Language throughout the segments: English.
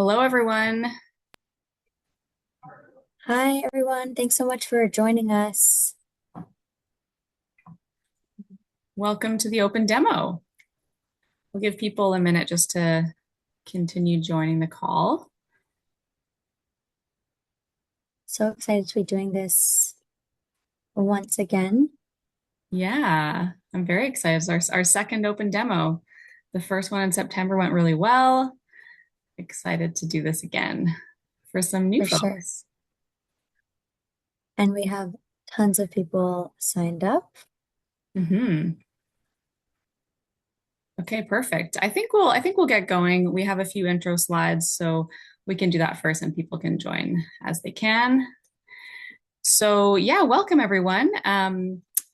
Hello, everyone. Hi, everyone. Thanks so much for joining us. Welcome to the open demo. We'll give people a minute just to continue joining the call. So excited to be doing this once again. Yeah, I'm very excited. It's our second open demo. The first one in September went really well. Excited to do this again for some new For sure. folks. And we have tons of people signed up. hmm Okay, perfect. I think we'll get going. We have a few intro slides, so we can do that first and people can join as they can. So yeah, welcome everyone.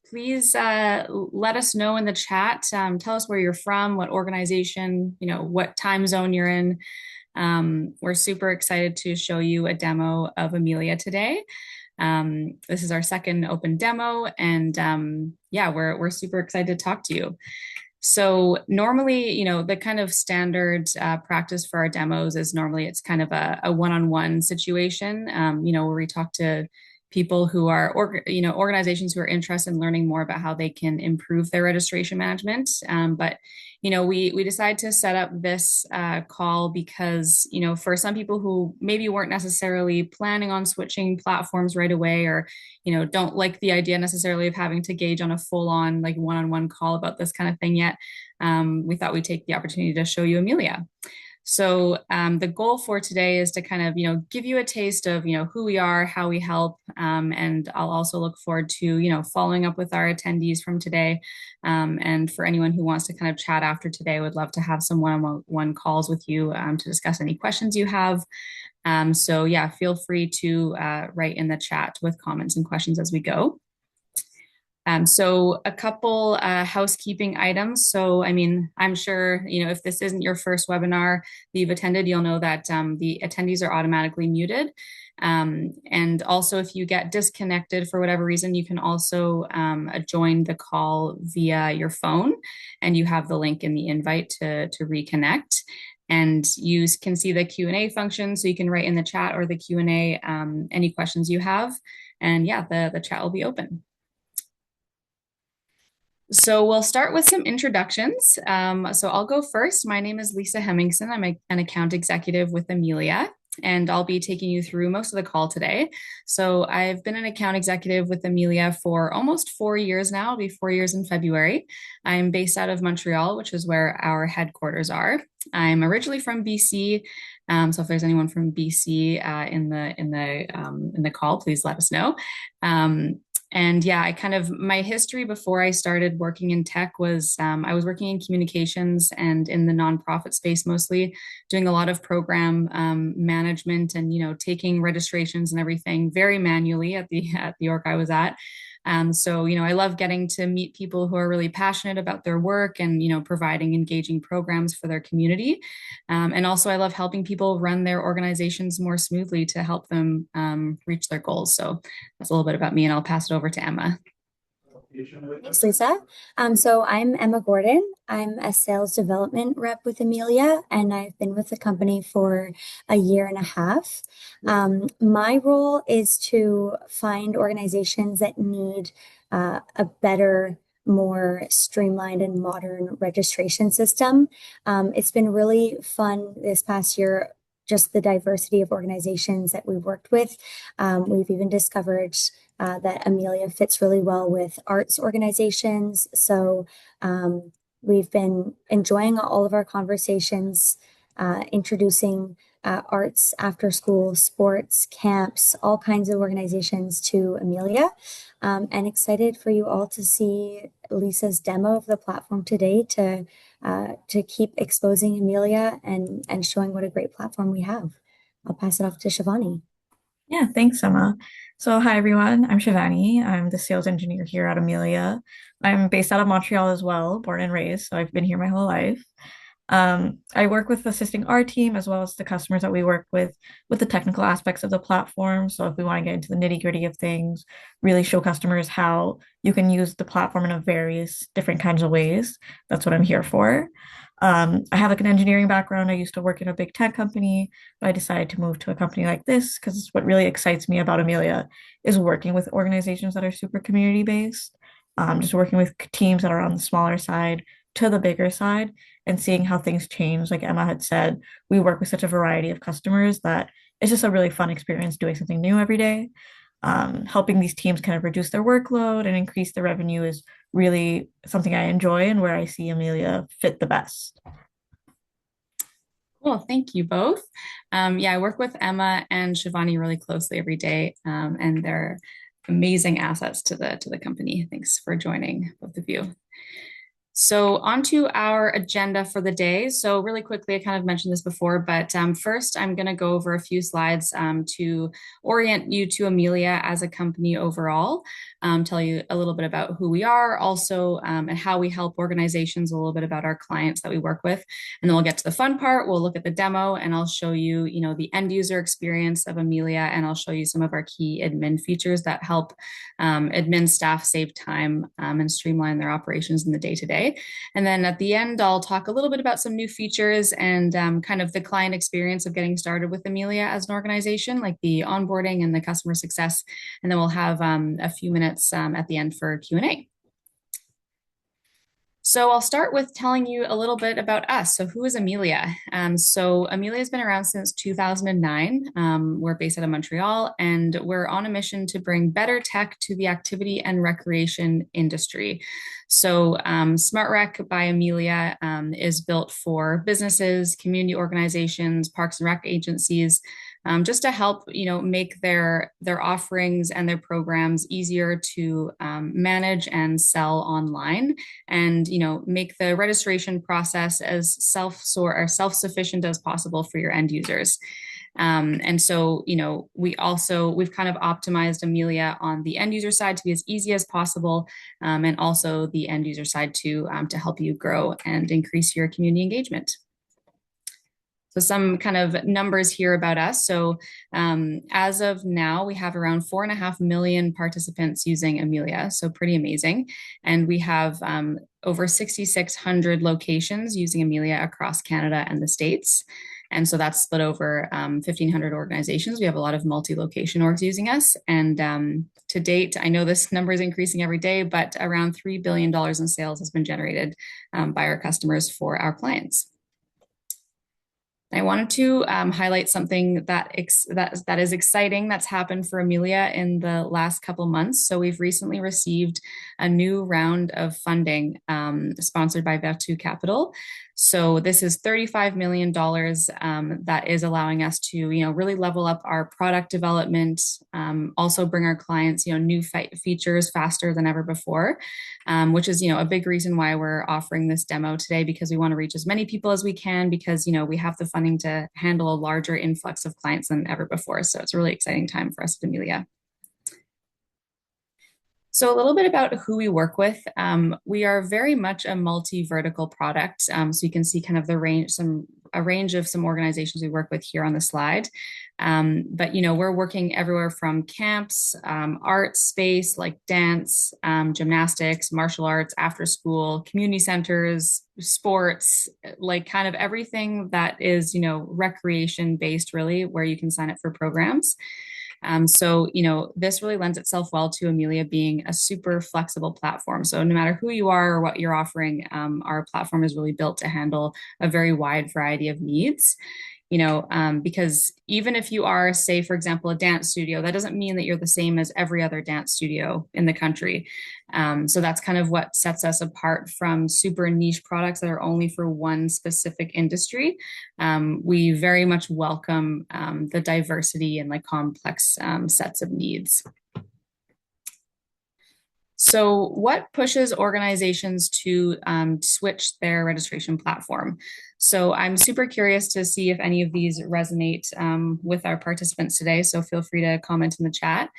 Please let us know in the chat. Tell us where you're from, what organization, what time zone you're in. We're super excited to show you a demo of Amelia today. This is our second open demo, and yeah, we're super excited to talk to you. So normally, the kind of standard practice for our demos is normally it's kind of a one-on-one situation, where we talk to people who are, organizations who are interested in learning more about how they can improve their registration management. But we decided to set up this call because for some people who maybe weren't necessarily planning on switching platforms right away, or don't like the idea necessarily of having to gauge on a full-on like one-on-one call about this kind of thing yet, we thought we'd take the opportunity to show you Amelia. So the goal for today is to kind of, give you a taste of, who we are, how we help, and I'll also look forward to, following up with our attendees from today. And for anyone who wants to kind of chat after today, would love to have some one-on-one calls with you to discuss any questions you have. So yeah, feel free to write in the chat with comments and questions as we go. So a couple housekeeping items. So, I mean, I'm sure, if this isn't your first webinar that you've attended, you'll know that the attendees are automatically muted. And also, if you get disconnected for whatever reason, you can also join the call via your phone, and you have the link in the invite to reconnect. And you can see the Q&A function, so you can write in the chat or the Q&A any questions you have. And yeah, the chat will be open. So we'll start with some introductions. So I'll go first. My name is Lisa Hemmingson. I'm an account executive with Amelia, and I'll be taking you through most of the call today. So I've been an account executive with Amelia for almost 4 years now. It'll be 4 years in February. I'm based out of Montreal, which is where our headquarters are. I'm originally from BC. So if there's anyone from BC in the call, please let us know. And yeah, my history before I started working in tech was I was working in communications and in the nonprofit space mostly, doing a lot of program management and taking registrations and everything very manually at the org I was at. So I love getting to meet people who are really passionate about their work and providing engaging programs for their community. And also, I love helping people run their organizations more smoothly to help them reach their goals. So that's a little bit about me, and I'll pass it over to Emma. Thanks, Lisa. So I'm Emma Gordon. I'm a sales development rep with Amelia, and I've been with the company for a year and a half. My role is to find organizations that need a better, more streamlined and modern registration system. It's been really fun this past year, just the diversity of organizations that we've worked with. We've even discovered that Amelia fits really well with arts organizations. So we've been enjoying all of our conversations, introducing arts after school, sports, camps, all kinds of organizations to Amelia. And excited for you all to see Lisa's demo of the platform today to keep exposing Amelia and showing what a great platform we have. I'll pass it off to Shivani. Yeah, thanks, Emma. So, hi everyone. I'm Shivani. I'm the sales engineer here at Amelia. I'm based out of Montreal as well, born and raised, so I've been here my whole life. I work with assisting our team as well as the customers that we work with the technical aspects of the platform. So, if we want to get into the nitty-gritty of things, really show customers how you can use the platform in a various different kinds of ways, that's what I'm here for. I have like an engineering background. I used to work in a big tech company, but I decided to move to a company like this because what really excites me about Amelia is working with organizations that are super community based, just working with teams that are on the smaller side to the bigger side and seeing how things change. Like Emma had said, we work with such a variety of customers that it's just a really fun experience doing something new every day. Helping these teams kind of reduce their workload and increase their revenue is really something I enjoy and where I see Amelia fit the best. Cool, thank you both. Yeah, I work with Emma and Shivani really closely every day, and they're amazing assets to the company. Thanks for joining, both of you. So onto our agenda for the day. So really quickly, I kind of mentioned this before, but first I'm going to go over a few slides to orient you to Amelia as a company overall, tell you a little bit about who we are also and how we help organizations, a little bit about our clients that we work with. And then we'll get to the fun part. We'll look at the demo and I'll show you, the end user experience of Amelia, and I'll show you some of our key admin features that help admin staff save time and streamline their operations in the day-to-day. And then at the end, I'll talk a little bit about some new features and kind of the client experience of getting started with Amelia as an organization, like the onboarding and the customer success. And then we'll have a few minutes at the end for Q&A. So I'll start with telling you a little bit about us. So who is Amilia? So Amelia has been around since 2009. We're based out of Montreal, and we're on a mission to bring better tech to the activity and recreation industry. So Smart Rec by Amilia is built for businesses, community organizations, parks and rec agencies, just to help make their offerings and their programs easier to manage and sell online, and make the registration process as self-sufficient as possible for your end users. And so, we've kind of optimized Amelia on the end user side to be as easy as possible, and also the end user side to help you grow and increase your community engagement. So some kind of numbers here about us. So as of now, we have around 4.5 million participants using Amelia, so pretty amazing. And we have over 6,600 locations using Amelia across Canada and the States. And so that's split over 1,500 organizations. We have a lot of multi-location orgs using us. And to date, I know this number is increasing every day, but around $3 billion in sales has been generated by our customers for our clients. I wanted to highlight something that is exciting that's happened for Amelia in the last couple months. So we've recently received a new round of funding sponsored by Vertu Capital. So this is $35 million that is allowing us to, really level up our product development, also bring our clients, new features faster than ever before, which is, a big reason why we're offering this demo today, because we want to reach as many people as we can, because, we have the funding to handle a larger influx of clients than ever before. So it's a really exciting time for us at Amelia. So a little bit about who we work with. We are very much a multi-vertical product. So you can see kind of a range of some organizations we work with here on the slide. But we're working everywhere from camps, art space like dance, gymnastics, martial arts, after school, community centers, sports, like kind of everything that is, recreation based, really, where you can sign up for programs. So, this really lends itself well to Amelia being a super flexible platform. So no matter who you are or what you're offering, our platform is really built to handle a very wide variety of needs. Because even if you are, say, for example, a dance studio, that doesn't mean that you're the same as every other dance studio in the country. So that's kind of what sets us apart from super niche products that are only for one specific industry. We very much welcome the diversity and complex sets of needs. So what pushes organizations to switch their registration platform? So I'm super curious to see if any of these resonate with our participants today. So feel free to comment in the chat.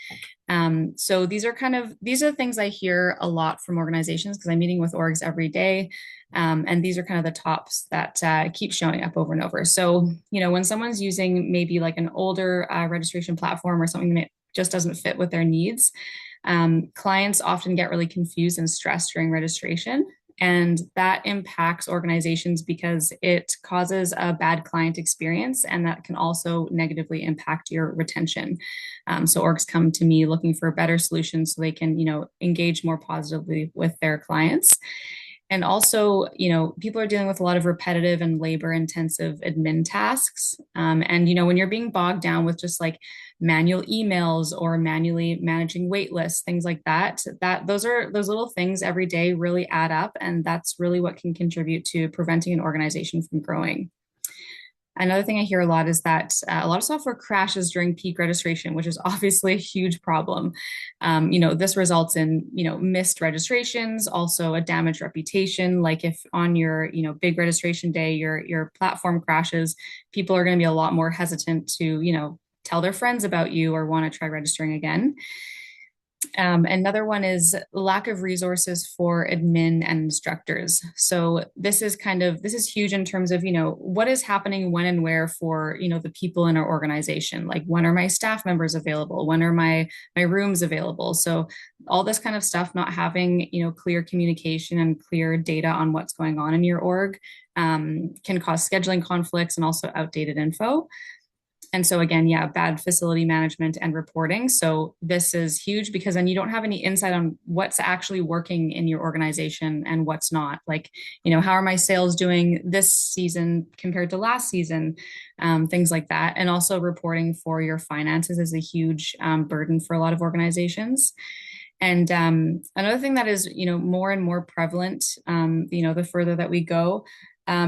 So these are things I hear a lot from organizations because I'm meeting with orgs every day. And these are kind of the tops that keep showing up over and over. So, when someone's using maybe like an older registration platform or something that just doesn't fit with their needs, clients often get really confused and stressed during registration. And that impacts organizations because it causes a bad client experience, and that can also negatively impact your retention. So orgs come to me looking for better solutions so they can, engage more positively with their clients. And also, people are dealing with a lot of repetitive and labor intensive admin tasks. And, when you're being bogged down with just like manual emails or manually managing wait lists, things like that, those little things every day really add up. And that's really what can contribute to preventing an organization from growing. Another thing I hear a lot is that a lot of software crashes during peak registration, which is obviously a huge problem. This results in, missed registrations, also a damaged reputation. Like if on your, big registration day, your platform crashes, people are going to be a lot more hesitant to, tell their friends about you or want to try registering again. Another one is lack of resources for admin and instructors. So this is huge in terms of, what is happening when and where for, the people in our organization. Like when are my staff members available? When are my rooms available? So all this kind of stuff, not having, clear communication and clear data on what's going on in your org can cause scheduling conflicts and also outdated info. And so again, yeah, bad facility management and reporting. So this is huge because then you don't have any insight on what's actually working in your organization and what's not. Like, how are my sales doing this season compared to last season? Things like that. And also reporting for your finances is a huge burden for a lot of organizations. And another thing that is, more and more prevalent, the further that we go,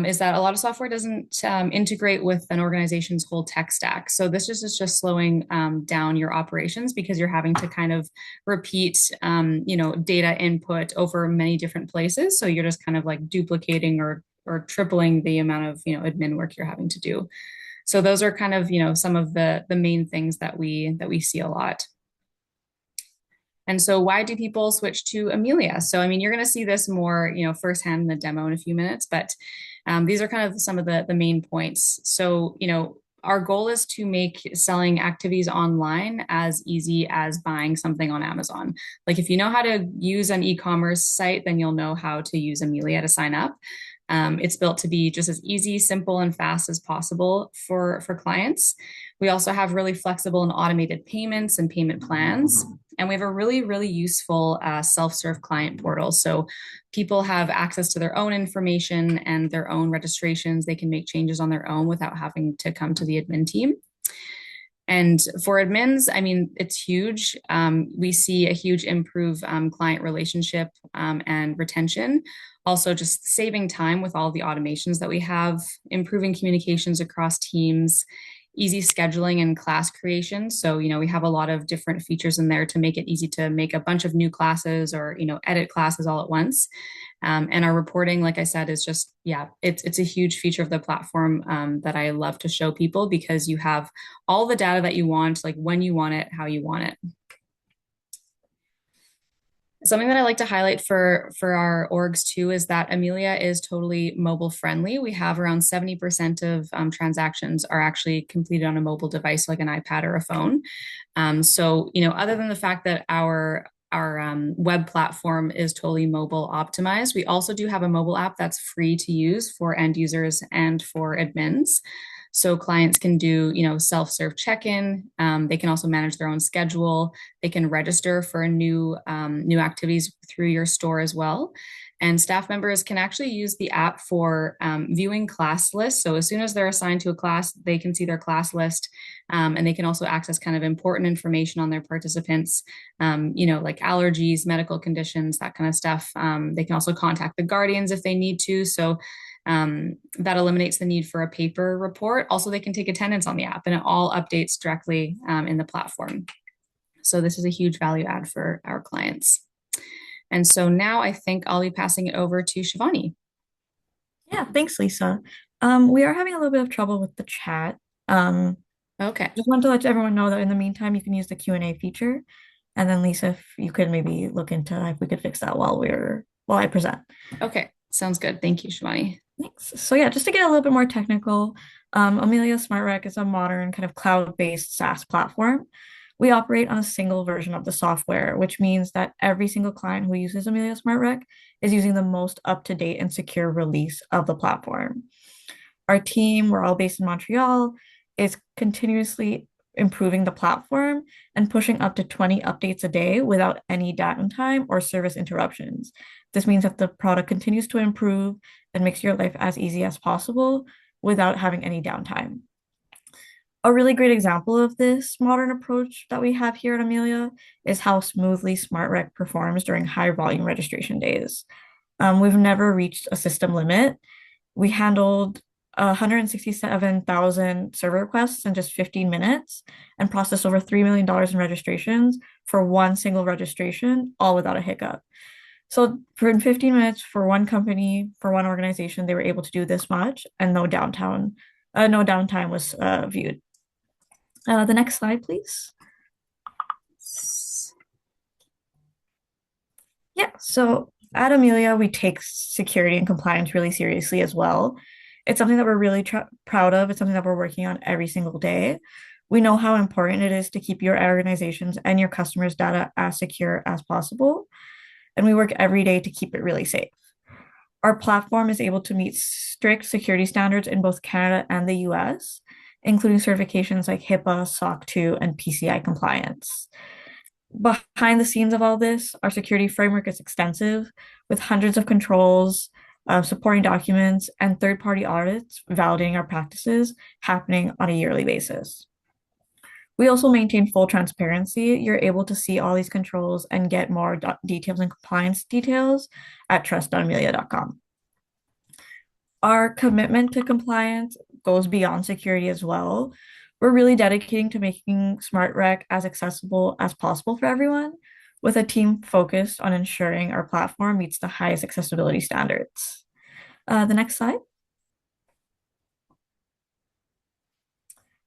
is that a lot of software doesn't integrate with an organization's whole tech stack. So this is just slowing down your operations because you're having to kind of repeat, data input over many different places. So you're just kind of like duplicating or tripling the amount of, admin work you're having to do. So those are kind of, some of the main things that we see a lot. And so why do people switch to Amilia? So, you're going to see this more, firsthand in the demo in a few minutes, but these are kind of some of the main points. So, our goal is to make selling activities online as easy as buying something on Amazon. Like if you know how to use an e-commerce site, then you'll know how to use Amilia to sign up. It's built to be just as easy, simple, and fast as possible for clients. We also have really flexible and automated payments and payment plans. And we have a really, really useful self-serve client portal. So people have access to their own information and their own registrations. They can make changes on their own without having to come to the admin team. And for admins, it's huge. We see a huge improve client relationship and retention. Also just saving time with all the automations that we have, improving communications across teams, easy scheduling and class creation. So, we have a lot of different features in there to make it easy to make a bunch of new classes or, edit classes all at once. And our reporting, like I said, is just, it's a huge feature of the platform that I love to show people because you have all the data that you want, like when you want it, how you want it. Something that I like to highlight for our orgs too is that Amilia is totally mobile friendly. We have around 70% of transactions are actually completed on a mobile device like an iPad or a phone. So, other than the fact that our web platform is totally mobile optimized, we also do have a mobile app that's free to use for end users and for admins. So clients can do, self-serve check-in. They can also manage their own schedule. They can register for new activities through your store as well. And staff members can actually use the app for viewing class lists. So as soon as they're assigned to a class, they can see their class list, and they can also access kind of important information on their participants, like allergies, medical conditions, that kind of stuff. They can also contact the guardians if they need to. So that eliminates the need for a paper report. Also, they can take attendance on the app and it all updates directly in the platform. So this is a huge value add for our clients. And so now I think I'll be passing it over to Shivani. Yeah, thanks, Lisa. We are having a little bit of trouble with the chat. Okay. Just want to let everyone know that in the meantime, you can use the Q&A feature. And then Lisa, if you could maybe look into if we could fix that while I present. Okay, sounds good. Thank you, Shivani. Thanks. So yeah, just to get a little bit more technical, Amelia Smart Rec is a modern kind of cloud-based SaaS platform We operate on a single version of the software, which means that every single client who uses Amelia Smart Rec is using the most up-to-date and secure release of the platform. Our team, we're all based in Montreal, is continuously improving the platform and pushing up to 20 updates a day without any downtime or service interruptions. This means that the product continues to improve and makes your life as easy as possible without having any downtime. A really great example of this modern approach that we have here at Amelia is how smoothly SmartRec performs during high volume registration days. We've never reached a system limit. We handled 167,000 server requests in just 15 minutes and processed over $3 million in registrations for one single registration, all without a hiccup. So for in 15 minutes for one company, for one organization, they were able to do this much and no downtime was viewed. The next slide, please. Yeah, so at Amelia, we take security and compliance really seriously as well. It's something that we're really proud of. It's something that we're working on every single day. We know how important it is to keep your organizations and your customers' data as secure as possible. And we work every day to keep it really safe. Our platform is able to meet strict security standards in both Canada and the US, including certifications like HIPAA, SOC 2, and PCI compliance. Behind the scenes of all this, our security framework is extensive with hundreds of controls, supporting documents, and third-party audits validating our practices happening on a yearly basis. We also maintain full transparency. You're able to see all these controls and get more details and compliance details at trust.amelia.com. Our commitment to compliance goes beyond security as well. We're really dedicating to making SmartRec as accessible as possible for everyone, with a team focused on ensuring our platform meets the highest accessibility standards. The next slide.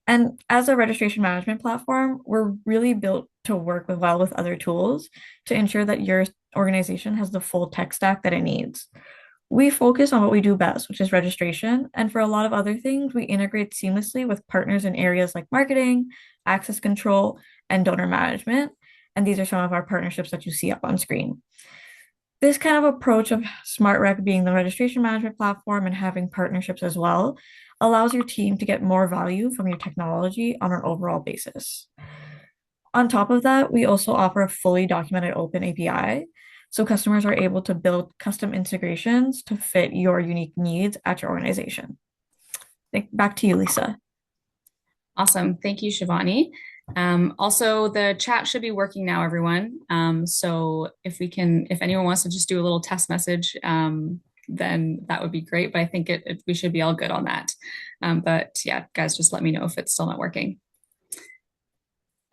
And as a registration management platform, we're really built to work well with other tools to ensure that your organization has the full tech stack that it needs. We focus on what we do best, which is registration. And for a lot of other things, we integrate seamlessly with partners in areas like marketing, access control, and donor management. And these are some of our partnerships that you see up on screen. This kind of approach of SmartRec being the registration management platform and having partnerships as well allows your team to get more value from your technology on an overall basis. On top of that, we also offer a fully documented open API, so customers are able to build custom integrations to fit your unique needs at your organization. Back to you, Lisa. Awesome. Thank you, Shivani. Also, the chat should be working now, everyone. So if anyone wants to just do a little test message, then that would be great. But I think we should be all good on that. But yeah, guys, just let me know if it's still not working.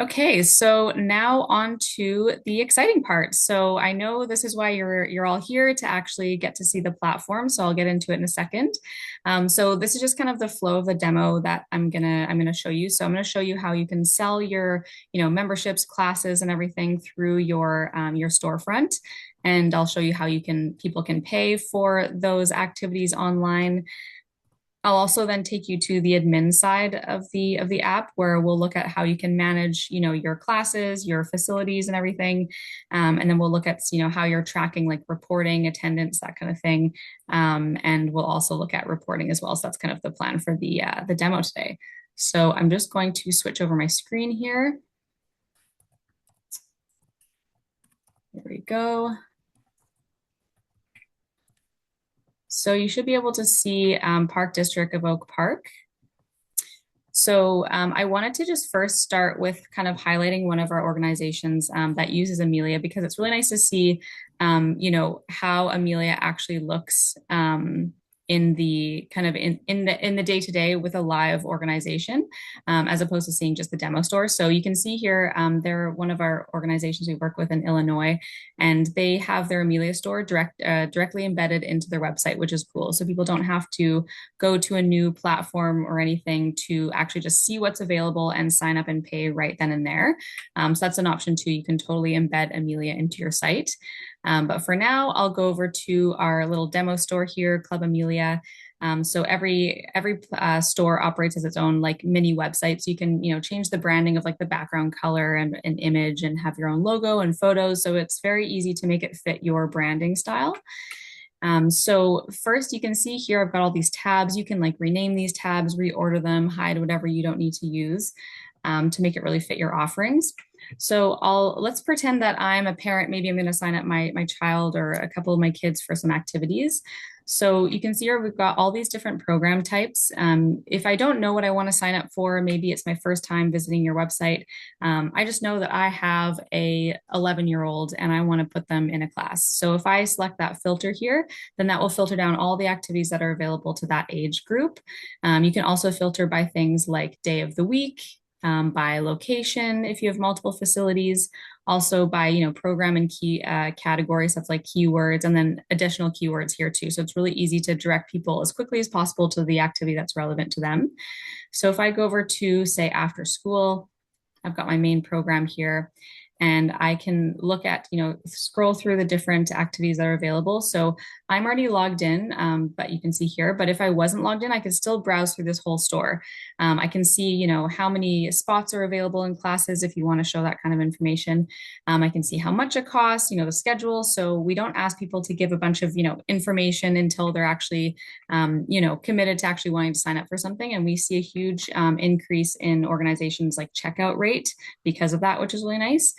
Okay, so now on to the exciting part. So I know this is why you're all here, to actually get to see the platform. So I'll get into it in a second. So this is just kind of the flow of the demo that I'm gonna show you. So I'm gonna show you how you can sell your memberships, classes, and everything through your storefront. And I'll show you how people can pay for those activities online. I'll also then take you to the admin side of the app, where we'll look at how you can manage, your classes, your facilities, and everything. And then we'll look at, how you're tracking like reporting, attendance, that kind of thing. And we'll also look at reporting as well. So that's kind of the plan for the demo today. So I'm just going to switch over my screen here. There we go. So you should be able to see Park District of Oak Park. So I wanted to just first start with kind of highlighting one of our organizations that uses Amilia, because it's really nice to see, how Amilia actually looks in the kind of in the day-to-day with a live organization, as opposed to seeing just the demo store. So you can see here, they're one of our organizations we work with in Illinois, and they have their Amilia store directly embedded into their website, which is cool. So people don't have to go to a new platform or anything to actually just see what's available and sign up and pay right then and there. So that's an option too. You can totally embed Amilia into your site. But for now, I'll go over to our little demo store here, Club Amilia. So every store operates as its own like mini website. So you can, change the branding of like the background color and image and have your own logo and photos. So it's very easy to make it fit your branding style. So first you can see here, I've got all these tabs. You can like rename these tabs, reorder them, hide whatever you don't need to use to make it really fit your offerings. So let's pretend that I'm a parent. Maybe I'm going to sign up my child or a couple of my kids for some activities. So you can see here we've got all these different program types. If I don't know what I want to sign up for, maybe it's my first time visiting your website. I just know that I have a 11-year-old and I want to put them in a class. So if I select that filter here, then that will filter down all the activities that are available to that age group. You can also filter by things like day of the week, by location if you have multiple facilities, also by program and key categories, stuff like keywords, and then additional keywords here too. So it's really easy to direct people as quickly as possible to the activity that's relevant to them. So if I go over to say after school, I've got my main program here. And I can look at, scroll through the different activities that are available. So I'm already logged in, but you can see here. But if I wasn't logged in, I could still browse through this whole store. I can see, how many spots are available in classes if you want to show that kind of information. I can see how much it costs, the schedule. So we don't ask people to give a bunch of, information until they're actually, committed to actually wanting to sign up for something. And we see a huge increase in organizations like checkout rate because of that, which is really nice.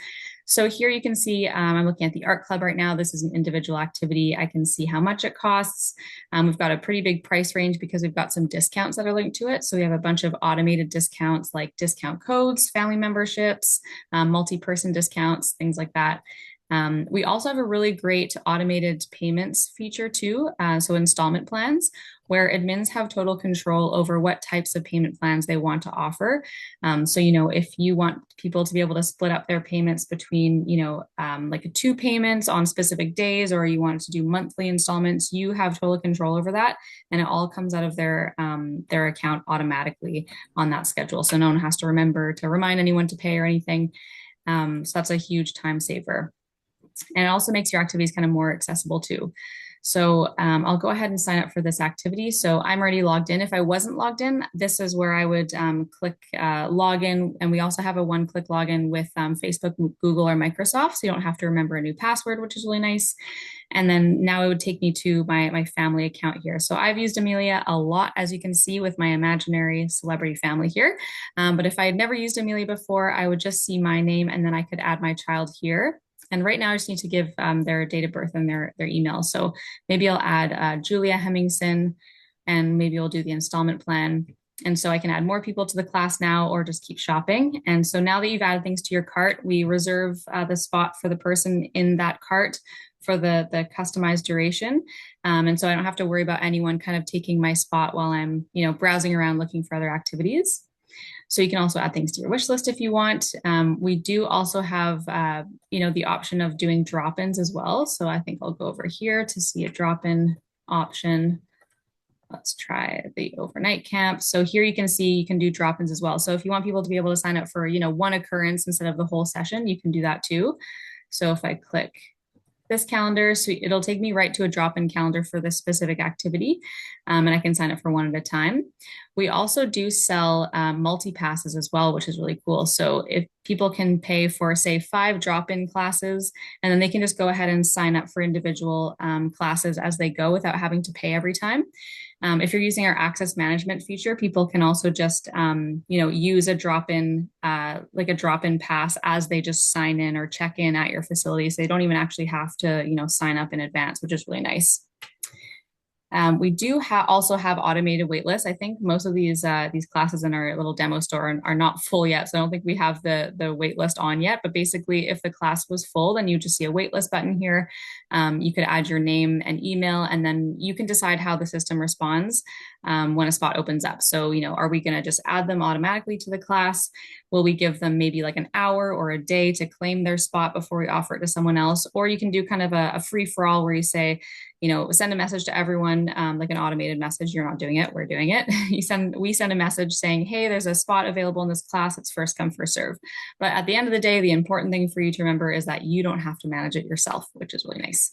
So here you can see, I'm looking at the art club right now. This is an individual activity. I can see how much it costs. We've got a pretty big price range because we've got some discounts that are linked to it. So we have a bunch of automated discounts like discount codes, family memberships, multi-person discounts, things like that. We also have a really great automated payments feature too. So installment plans where admins have total control over what types of payment plans they want to offer. So, if you want people to be able to split up their payments between, like 2 payments on specific days, or you want to do monthly installments, you have total control over that. And it all comes out of their account automatically on that schedule. So no one has to remember to remind anyone to pay or anything. So that's a huge time saver. And it also makes your activities kind of more accessible too. So I'll go ahead and sign up for this activity. So I'm already logged in. If I wasn't logged in, this is where I would click login. And we also have a one-click login with Facebook, Google, or Microsoft. So you don't have to remember a new password, which is really nice. And then now it would take me to my family account here. So I've used Amilia a lot, as you can see with my imaginary celebrity family here. But if I had never used Amilia before, I would just see my name and then I could add my child here. And right now I just need to give their date of birth and their email. So maybe I'll add Julia Hemmingson, and maybe I'll do the installment plan. And so I can add more people to the class now or just keep shopping. And so now that you've added things to your cart, we reserve the spot for the person in that cart for the customized duration. And so I don't have to worry about anyone kind of taking my spot while I'm, browsing around looking for other activities. So you can also add things to your wish list if you want. We do also have, the option of doing drop-ins as well. So I think I'll go over here to see a drop-in option. Let's try the overnight camp. So here you can see you can do drop-ins as well. So if you want people to be able to sign up for, one occurrence instead of the whole session, you can do that too. So if I click this calendar, so it'll take me right to a drop-in calendar for this specific activity, and I can sign up for one at a time. We also do sell multi-passes as well, which is really cool. So if people can pay for, say, 5 drop-in classes, and then they can just go ahead and sign up for individual classes as they go without having to pay every time. If you're using our access management feature, people can also just, use a drop-in, like a drop-in pass as they just sign in or check in at your facility. So they don't even actually have to, sign up in advance, which is really nice. We do also have automated wait lists. I think most of these classes in our little demo store are not full yet, so I don't think we have the wait list on yet. But basically, if the class was full, then you just see a wait list button here. You could add your name and email, and then you can decide how the system responds when a spot opens up. So, are we going to just add them automatically to the class? Will we give them maybe like an hour or a day to claim their spot before we offer it to someone else? Or you can do kind of a free for all where you say, send a message to everyone, like an automated message. You're not doing it, we're doing it. We send a message saying, hey, there's a spot available in this class. It's first come, first serve. But at the end of the day, the important thing for you to remember is that you don't have to manage it yourself, which is really nice.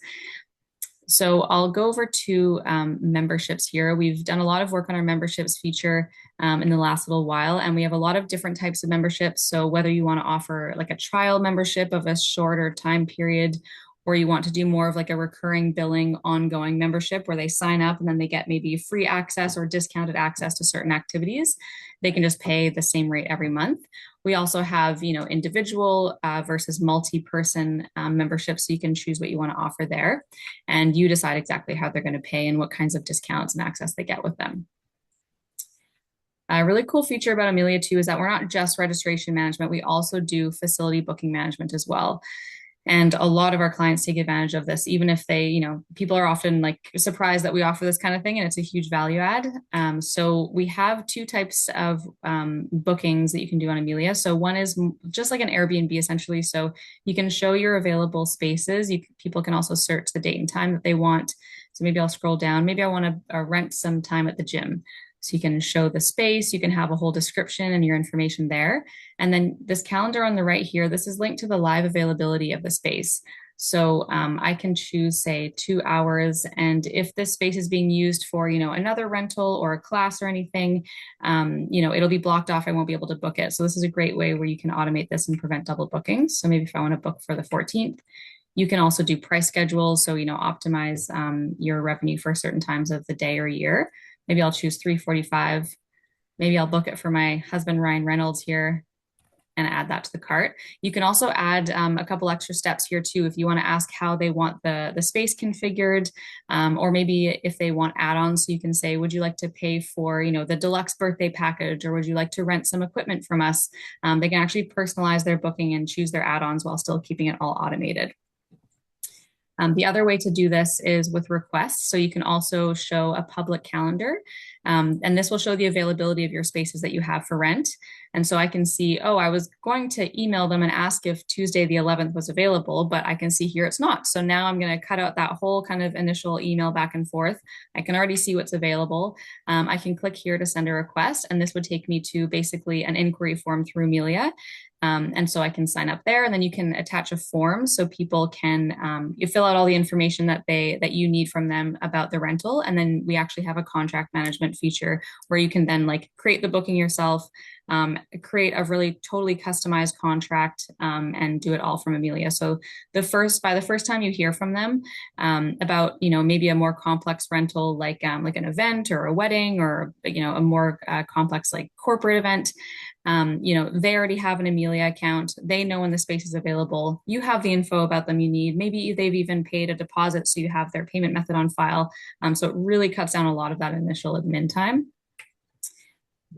So I'll go over to memberships here. We've done a lot of work on our memberships feature in the last little while, and we have a lot of different types of memberships. So whether you want to offer like a trial membership of a shorter time period, or you want to do more of like a recurring billing ongoing membership where they sign up and then they get maybe free access or discounted access to certain activities, they can just pay the same rate every month. We also have, individual versus multi-person memberships, so you can choose what you want to offer there, and you decide exactly how they're going to pay and what kinds of discounts and access they get with them. A really cool feature about Amilia too is that we're not just registration management, we also do facility booking management as well. And a lot of our clients take advantage of this, even if they, people are often like surprised that we offer this kind of thing, and it's a huge value add. So we have two types of bookings that you can do on Amilia. So one is just like an Airbnb essentially. So you can show your available spaces. People can also search the date and time that they want. So maybe I'll scroll down. Maybe I want to rent some time at the gym. So you can show the space, you can have a whole description and your information there. And then this calendar on the right here, this is linked to the live availability of the space. So I can choose, say, 2 hours. And if this space is being used for, another rental or a class or anything, it'll be blocked off. I won't be able to book it. So this is a great way where you can automate this and prevent double bookings. So maybe if I want to book for the 14th, you can also do price schedules. So, optimize your revenue for certain times of the day or year. Maybe I'll choose 3:45. Maybe I'll book it for my husband, Ryan Reynolds here, and add that to the cart. You can also add a couple extra steps here too if you want to ask how they want the space configured, or maybe if they want add-ons. So you can say, would you like to pay for the deluxe birthday package, or would you like to rent some equipment from us? They can actually personalize their booking and choose their add-ons while still keeping it all automated. The other way to do this is with requests. So you can also show a public calendar, and this will show the availability of your spaces that you have for rent. And so I can see, oh, I was going to email them and ask if Tuesday the 11th was available, but I can see here it's not. So now I'm going to cut out that whole kind of initial email back and forth. I can already see what's available. I can click here to send a request, and this would take me to basically an inquiry form through Amilia. And so I can sign up there, and then you can attach a form so people can you fill out all the information that you need from them about the rental, and then we actually have a contract management feature where you can then like create the booking yourself, create a really totally customized contract, and do it all from Amilia. So by the first time you hear from them about maybe a more complex rental like an event or a wedding, or a more complex like corporate event. They already have an Amilia account. They know when the space is available. You have the info about them you need. Maybe they've even paid a deposit, so you have their payment method on file. So it really cuts down a lot of that initial admin time.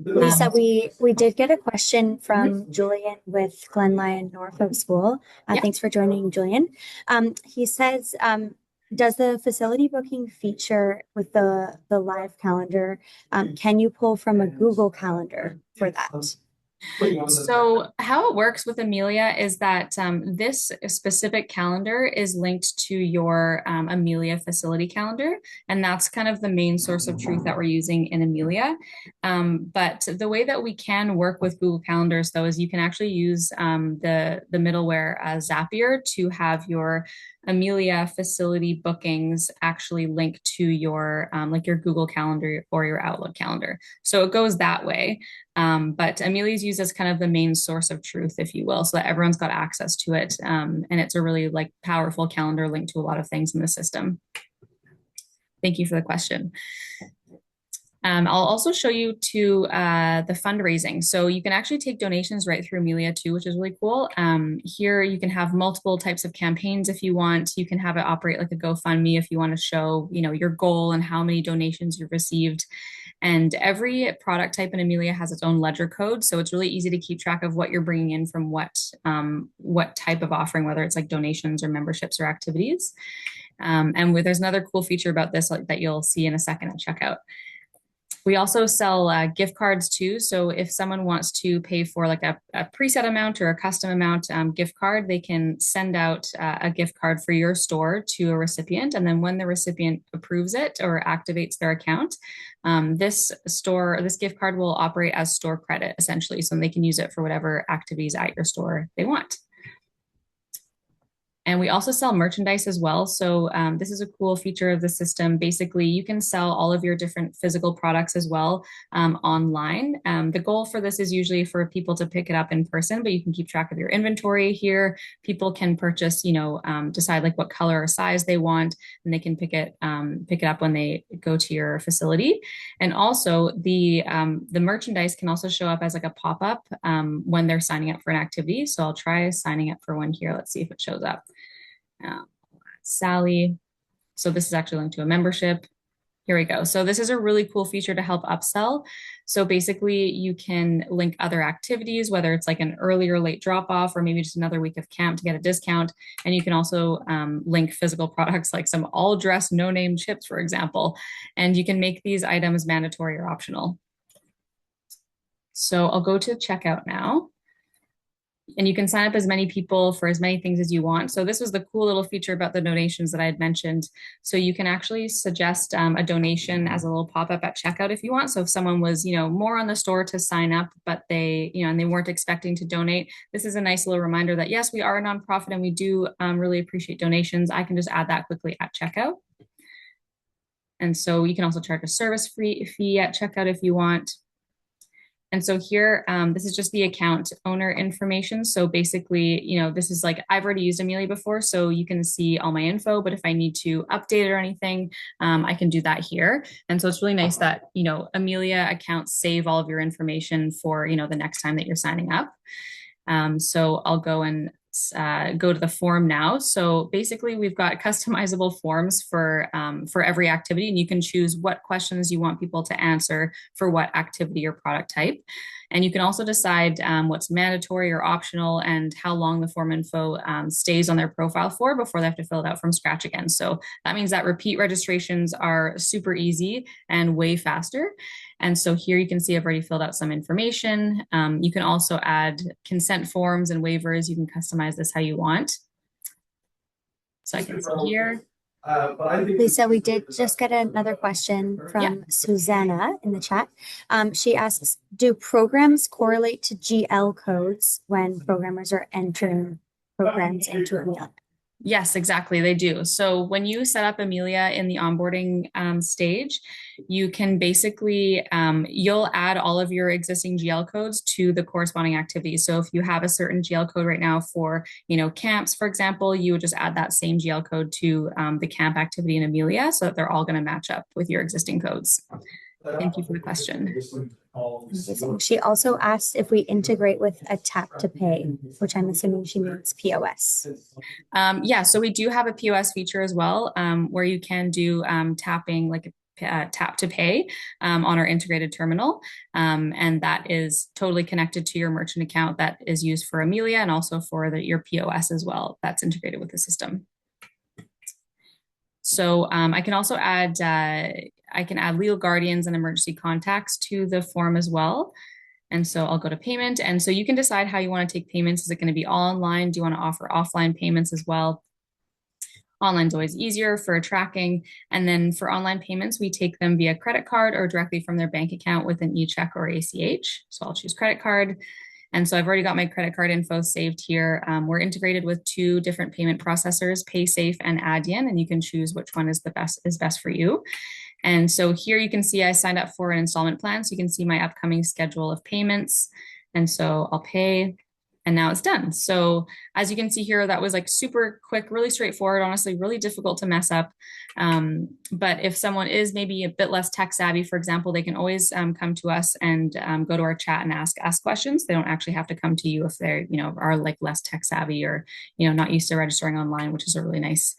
Lisa, we did get a question from Julian with Glen Lyon Norfolk School. Yeah. Thanks for joining, Julian. He says, does the facility booking feature with the live calendar, can you pull from a Google Calendar for that? So how it works with Amilia is that this specific calendar is linked to your Amilia facility calendar, and that's kind of the main source of truth that we're using in Amilia. But the way that we can work with Google Calendars, though, is you can actually use the middleware Zapier to have your Amilia facility bookings actually link to your like your Google Calendar or your Outlook calendar. So it goes that way. But Amilia is used as kind of the main source of truth, if you will, so that everyone's got access to it. And it's a really like powerful calendar linked to a lot of things in the system. Thank you for the question. I'll also show you to the fundraising. So you can actually take donations right through Amilia too, which is really cool. Here you can have multiple types of campaigns if you want. You can have it operate like a GoFundMe if you want to show, your goal and how many donations you've received. And every product type in Amilia has its own ledger code. So it's really easy to keep track of what you're bringing in from what type of offering, whether it's like donations or memberships or activities. And there's another cool feature about this that you'll see in a second at checkout. We also sell gift cards too. So if someone wants to pay for like a preset amount or a custom amount gift card, they can send out a gift card for your store to a recipient. And then when the recipient approves it or activates their account, this gift card will operate as store credit essentially. So they can use it for whatever activities at your store they want. And we also sell merchandise as well. So this is a cool feature of the system. Basically, you can sell all of your different physical products as well online. The goal for this is usually for people to pick it up in person, but you can keep track of your inventory here. People can purchase, decide like what color or size they want, and they can pick it up when they go to your facility. And also the merchandise can also show up as like a pop-up when they're signing up for an activity. So I'll try signing up for one here. Let's see if it shows up. Sally. So this is actually linked to a membership. Here we go. So this is a really cool feature to help upsell. So basically you can link other activities, whether it's like an early or late drop off, or maybe just another week of camp to get a discount. And you can also link physical products like some all dress no name chips, for example, and you can make these items mandatory or optional. So I'll go to checkout now. And you can sign up as many people for as many things as you want. So this was the cool little feature about the donations that I had mentioned. So you can actually suggest a donation as a little pop-up at checkout if you want. So if someone was, more on the store to sign up, but they, and they weren't expecting to donate, this is a nice little reminder that yes, we are a nonprofit and we do really appreciate donations. I can just add that quickly at checkout. And so you can also charge a service fee at checkout if you want. And so here, this is just the account owner information. So basically, this is like, I've already used Amilia before, so you can see all my info, but if I need to update it or anything, I can do that here. And so it's really nice that, Amilia accounts save all of your information for, the next time that you're signing up. So I'll go and go to the form now. So basically we've got customizable forms for every activity, and you can choose what questions you want people to answer for what activity or product type. And you can also decide what's mandatory or optional and how long the form info stays on their profile for before they have to fill it out from scratch again. So that means that repeat registrations are super easy and way faster. And so here you can see I've already filled out some information. You can also add consent forms and waivers. You can customize this how you want. So I can see here. Lisa, we did just get another question from Susanna in the chat. She asks, do programs correlate to GL codes when programmers are entering programs into Amilia? Yes, exactly. They do. So when you set up Amilia in the onboarding stage, you can basically, you'll add all of your existing GL codes to the corresponding activities. So if you have a certain GL code right now for, camps, for example, you would just add that same GL code to the camp activity in Amilia so that they're all going to match up with your existing codes. Thank you for the question. She also asked if we integrate with a tap to pay, which I'm assuming she means POS. Yeah, so we do have a POS feature as well, where you can do tapping, like tap to pay on our integrated terminal. And that is totally connected to your merchant account that is used for Amilia and also for your POS as well. That's integrated with the system. So I can also add legal guardians and emergency contacts to the form as well. And so I'll go to payment. And so you can decide how you want to take payments. Is it going to be all online? Do you want to offer offline payments as well? Online is always easier for tracking. And then for online payments, we take them via credit card or directly from their bank account with an e-check or ACH. So I'll choose credit card. And so I've already got my credit card info saved here. We're integrated with 2 different payment processors, PaySafe and Adyen, and you can choose which one is best for you. And so here you can see I signed up for an installment plan. So you can see my upcoming schedule of payments. And so I'll pay. And now it's done. So as you can see here, that was like super quick, really straightforward, honestly, really difficult to mess up. But if someone is maybe a bit less tech savvy, for example, they can always come to us and go to our chat and ask questions. They don't actually have to come to you if they're, are like less tech savvy or, not used to registering online, which is a really nice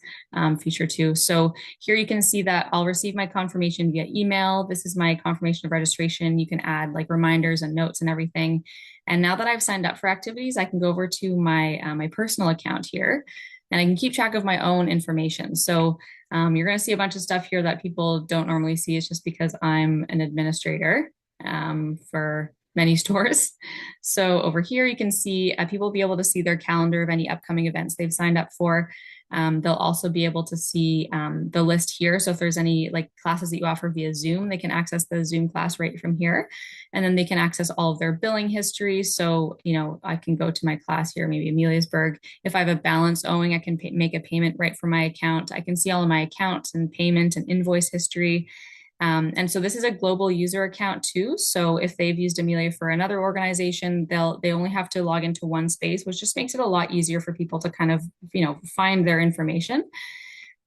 feature too. So here you can see that I'll receive my confirmation via email. This is my confirmation of registration. You can add like reminders and notes and everything. And now that I've signed up for activities, I can go over to my my personal account here, and I can keep track of my own information. So you're going to see a bunch of stuff here that people don't normally see. It's just because I'm an administrator for many stores. So over here, you can see people will be able to see their calendar of any upcoming events they've signed up for. They'll also be able to see the list here. So if there's any like classes that you offer via Zoom, they can access the Zoom class right from here. And then they can access all of their billing history. So, I can go to my class here, maybe Ameliasburg. If I have a balance owing, I can make a payment right from my account. I can see all of my accounts and payment and invoice history. And so this is a global user account too. So if they've used Amilia for another organization, they only have to log into one space, which just makes it a lot easier for people to kind of, find their information.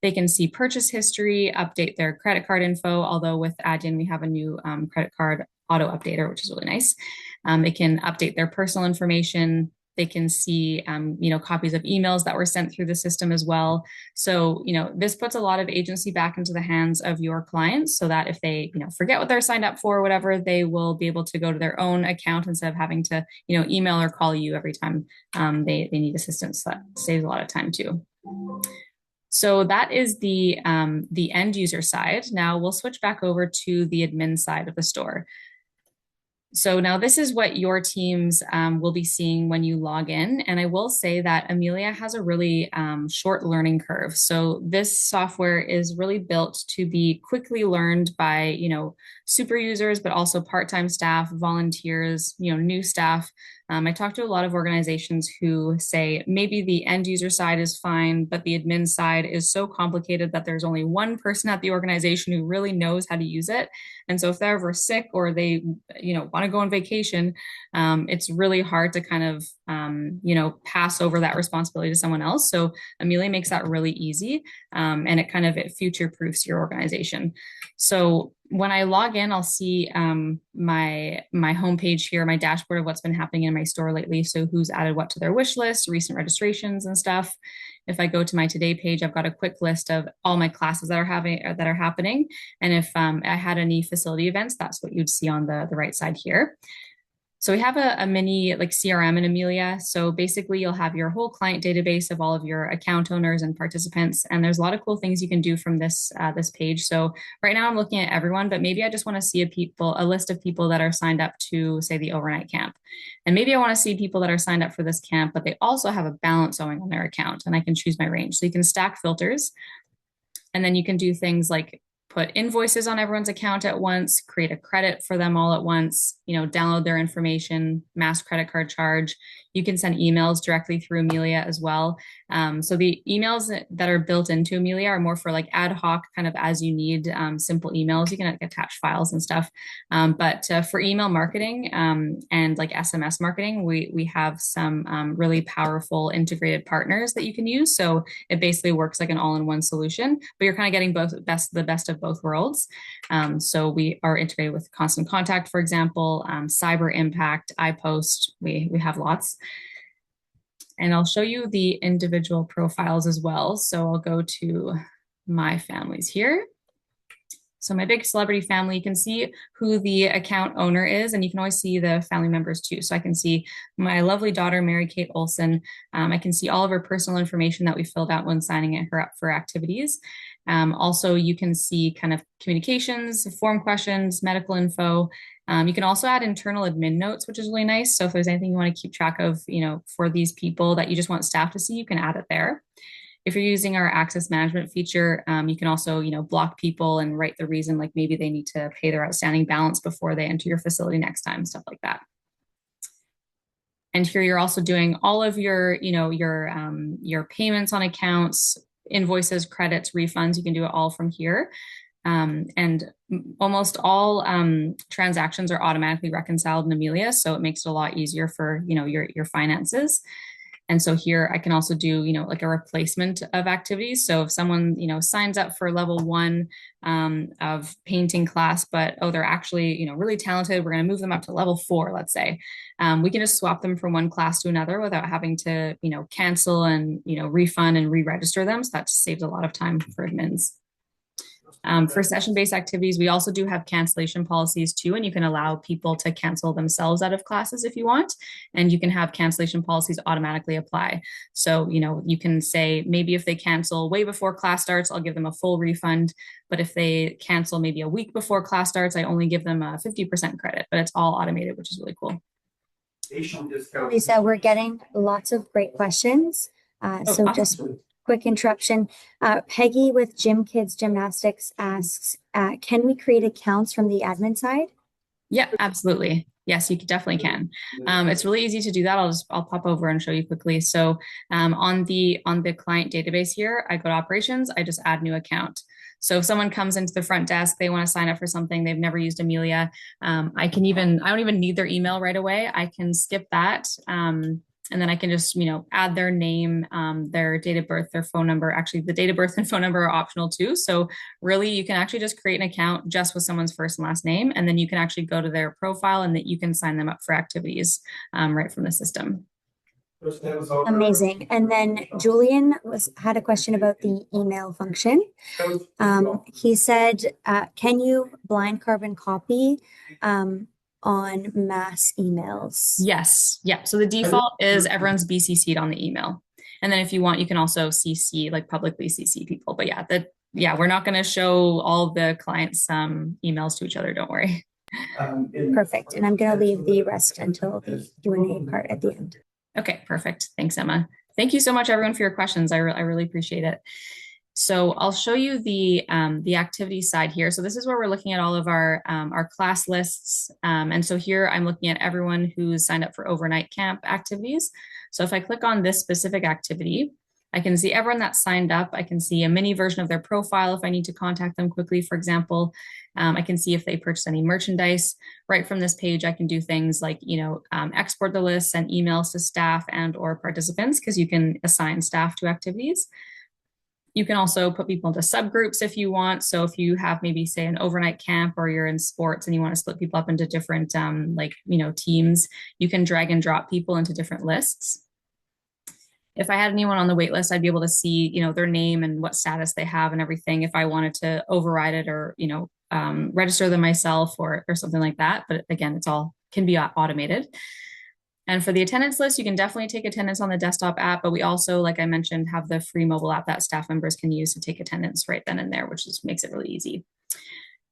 They can see purchase history, update their credit card info. Although with Adyen, we have a new credit card auto updater, which is really nice. They can update their personal information. They can see, copies of emails that were sent through the system as well. So, this puts a lot of agency back into the hands of your clients so that if they, forget what they're signed up for or whatever, they will be able to go to their own account instead of having to, email or call you every time they need assistance. That saves a lot of time too. So that is the end user side. Now we'll switch back over to the admin side of the store. So now this is what your teams will be seeing when you log in. And I will say that Amilia has a really short learning curve. So this software is really built to be quickly learned by, super users, but also part-time staff, volunteers, new staff. I talk to a lot of organizations who say maybe the end user side is fine, but the admin side is so complicated that there's only one person at the organization who really knows how to use it. And so if they're ever sick or they, want to go on vacation, it's really hard to kind of, pass over that responsibility to someone else. So Amelia makes that really easy, and it future proofs your organization. So when I log in, I'll see my homepage here, my dashboard of what's been happening in my store lately. So who's added what to their wish list, recent registrations and stuff. If I go to my today page, I've got a quick list of all my classes that are happening. And if I had any facility events, that's what you'd see on the right side here. So we have a mini like CRM in Amilia. So basically you'll have your whole client database of all of your account owners and participants. And there's a lot of cool things you can do from this page. So right now I'm looking at everyone, but maybe I just want to see a list of people that are signed up to say the overnight camp. And maybe I want to see people that are signed up for this camp, but they also have a balance owing on their account, and I can choose my range. So you can stack filters, and then you can do things like put invoices on everyone's account at once, create a credit for them all at once, download their information, mass credit card charge. You can send emails directly through Amilia as well. So the emails that are built into Amilia are more for like ad hoc, kind of as you need, simple emails. You can attach files and stuff. But for email marketing and like SMS marketing, we have some really powerful integrated partners that you can use. So it basically works like an all-in-one solution, but you're kind of getting the best of both worlds. So we are integrated with Constant Contact, for example, Cyber Impact, iPost. We have lots. And I'll show you the individual profiles as well. So I'll go to my families here. So my big celebrity family, you can see who the account owner is, and you can always see the family members too. So I can see my lovely daughter, Mary Kate Olson. I can see all of her personal information that we filled out when signing her up for activities. Also, you can see kind of communications, form questions, medical info. You can also add internal admin notes, which is really nice. So if there's anything you want to keep track of, for these people that you just want staff to see, you can add it there. If you're using our access management feature, you can also, block people and write the reason, like maybe they need to pay their outstanding balance before they enter your facility next time, stuff like that. And here you're also doing all of your, your payments on accounts, invoices, credits, refunds. You can do it all from here. And almost all transactions are automatically reconciled in Amilia, so it makes it a lot easier for your finances. And so here I can also do like a replacement of activities. So if someone signs up for level 1 of painting class, but they're actually really talented, we're going to move them up to level 4, let's say. We can just swap them from one class to another without having to cancel and refund and re-register them. So that saves a lot of time for admins. For session-based activities, we also do have cancellation policies too, and you can allow people to cancel themselves out of classes if you want, and you can have cancellation policies automatically apply. So, you can say maybe if they cancel way before class starts, I'll give them a full refund, but if they cancel maybe a week before class starts, I only give them a 50% credit, but it's all automated, which is really cool. Lisa, we're getting lots of great questions. So awesome. just quick interruption. Peggy with Gym Kids Gymnastics asks, can we create accounts from the admin side? Yeah, absolutely. Yes, you definitely can. It's really easy to do that. I'll pop over and show you quickly. So on the client database here, I go to operations, I just add new account. So if someone comes into the front desk, they want to sign up for something, they've never used Amilia, I don't even need their email right away. I can skip that. And then I can just, add their name, their date of birth, their phone number. Actually, the date of birth and phone number are optional too. So really, you can actually just create an account just with someone's first and last name, and then you can actually go to their profile and that you can sign them up for activities right from the system. Amazing. And then Julian had a question about the email function. He said, can you blind carbon copy on mass emails? Yes. Yeah. So the default is everyone's BCC'd on the email. And then if you want, you can also CC, like publicly CC people. But yeah, we're not going to show all the clients' emails to each other. Don't worry. Perfect. And I'm going to leave the rest until the Q&A part at the end. Okay, perfect. Thanks, Emma. Thank you so much, everyone, for your questions. I really appreciate it. So I'll show you the activity side here. So this is where we're looking at all of our class lists. And so here I'm looking at everyone who's signed up for overnight camp activities. So if I click on this specific activity, I can see everyone that's signed up. I can see a mini version of their profile if I need to contact them quickly, for example. I can see if they purchased any merchandise. Right from this page, I can do things like, export the list, send emails to staff and or participants, because you can assign staff to activities. You can also put people into subgroups if you want. So if you have maybe, say, an overnight camp or you're in sports and you want to split people up into different teams, you can drag and drop people into different lists. If I had anyone on the wait list, I'd be able to see, their name and what status they have and everything if I wanted to override it or, register them myself or something like that. But again, it's all can be automated. And for the attendance list, you can definitely take attendance on the desktop app, but we also, like I mentioned, have the free mobile app that staff members can use to take attendance right then and there, which just makes it really easy.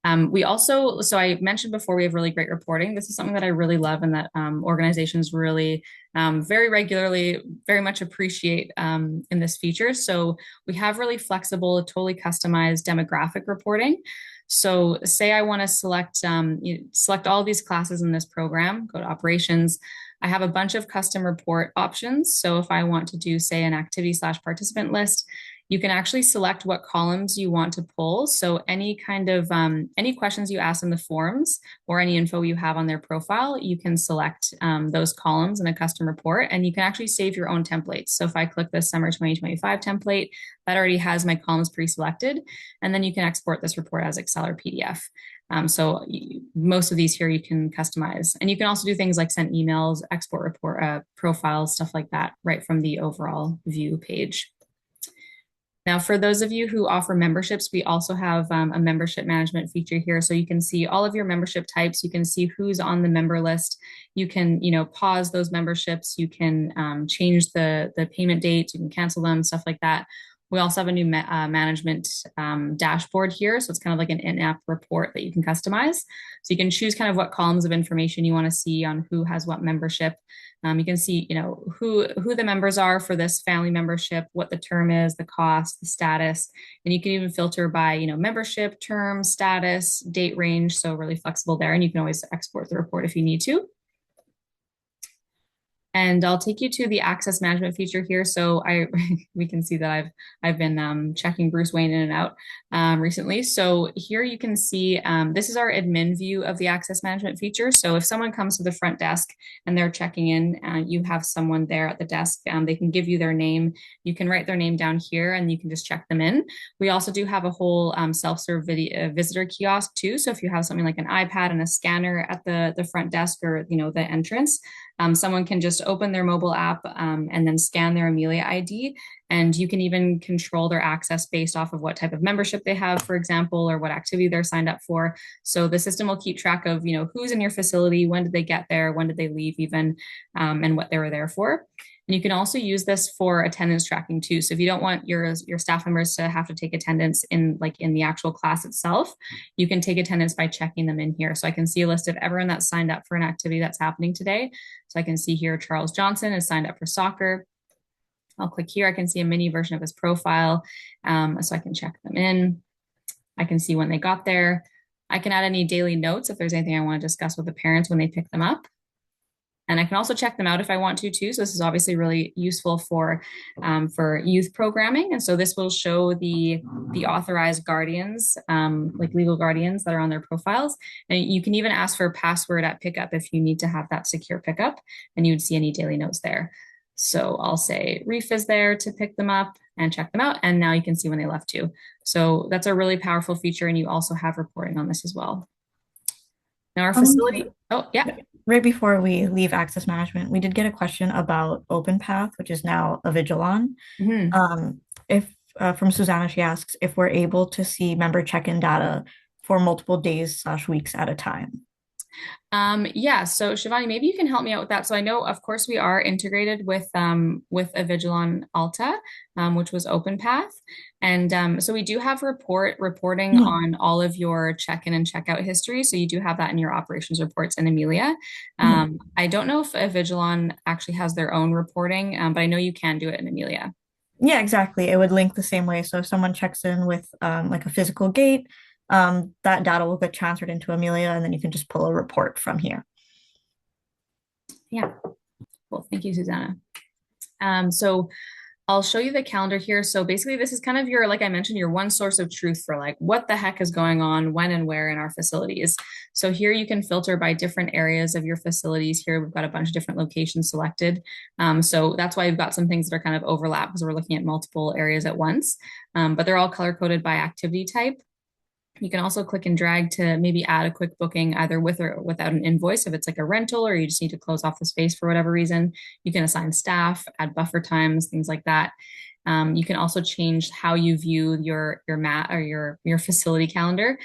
So I mentioned before, we have really great reporting. This is something that I really love and that organizations really very regularly, very much appreciate in this feature. So we have really flexible, totally customized demographic reporting. So say I want to select all these classes in this program, go to operations. I have a bunch of custom report options. So if I want to do, say, an activity/participant list, you can actually select what columns you want to pull. So any kind of any questions you ask in the forms or any info you have on their profile, you can select those columns in a custom report, and you can actually save your own templates. So if I click the summer 2025 template, that already has my columns pre-selected, and then you can export this report as Excel or PDF. Most of these here you can customize, and you can also do things like send emails, export report profiles, stuff like that, right from the overall view page. Now, for those of you who offer memberships, we also have a membership management feature here. So you can see all of your membership types. You can see who's on the member list. You can, pause those memberships. You can change the payment dates. You can cancel them, stuff like that. We also have a new management dashboard here. So it's kind of like an in-app report that you can customize. So you can choose kind of what columns of information you want to see on who has what membership. You can see, who the members are for this family membership, what the term is, the cost, the status, and you can even filter by, membership, term, status, date range. So really flexible there, and you can always export the report if you need to. And I'll take you to the access management feature here. So we can see that I've been checking Bruce Wayne in and out recently. So here you can see this is our admin view of the access management feature. So if someone comes to the front desk and they're checking in, you have someone there at the desk. They can give you their name. You can write their name down here and you can just check them in. We also do have a whole self-serve visitor kiosk too. So if you have something like an iPad and a scanner at the front desk or the entrance, someone can just open their mobile app and then scan their Amilia ID, and you can even control their access based off of what type of membership they have, for example, or what activity they're signed up for. So the system will keep track of, who's in your facility, when did they get there, when did they leave even, and what they were there for. And you can also use this for attendance tracking too. So if you don't want your staff members to have to take attendance in the actual class itself, you can take attendance by checking them in here. So I can see a list of everyone that's signed up for an activity that's happening today. So I can see here Charles Johnson is signed up for soccer. I'll click here. I can see a mini version of his profile, so I can check them in. I can see when they got there. I can add any daily notes if there's anything I want to discuss with the parents when they pick them up. And I can also check them out if I want to too. So this is obviously really useful for youth programming. And so this will show the authorized guardians, like legal guardians that are on their profiles. And you can even ask for a password at pickup if you need to have that secure pickup, and you would see any daily notes there. So I'll say Reef is there to pick them up and check them out. And now you can see when they left too. So that's a really powerful feature. And you also have reporting on this as well. Now our facility, oh yeah. Right before we leave access management, we did get a question about OpenPath, which is now a Vigilon. If From Susanna, she asks if we're able to see member check-in data for multiple days/weeks at a time. Yeah, so Shivani, maybe you can help me out with that. So I know, of course, we are integrated with Avigilon Alta, which was OpenPath. And so we do have reporting on all of your check-in and check-out history. So you do have that in your operations reports in Amilia. I don't know if Avigilon actually has their own reporting, but I know you can do it in Amilia. Yeah, exactly. It would link the same way. So if someone checks in with like a physical gate, that data will get transferred into Amilia, and then you can just pull a report from here. Yeah, well, thank you, Susanna. So I'll show you the calendar here. So basically this is kind of your, like I mentioned, your one source of truth for like what the heck is going on, when and where in our facilities. So here you can filter by different areas of your facilities. Here we've got a bunch of different locations selected. So that's why we've got some things that are kind of overlap because we're looking at multiple areas at once, but they're all color coded by activity type. You can also click and drag to maybe add a quick booking either with or without an invoice if it's like a rental or you just need to close off the space for whatever reason. You can assign staff, add buffer times, things like that. You can also change how you view your mat or your facility calendar.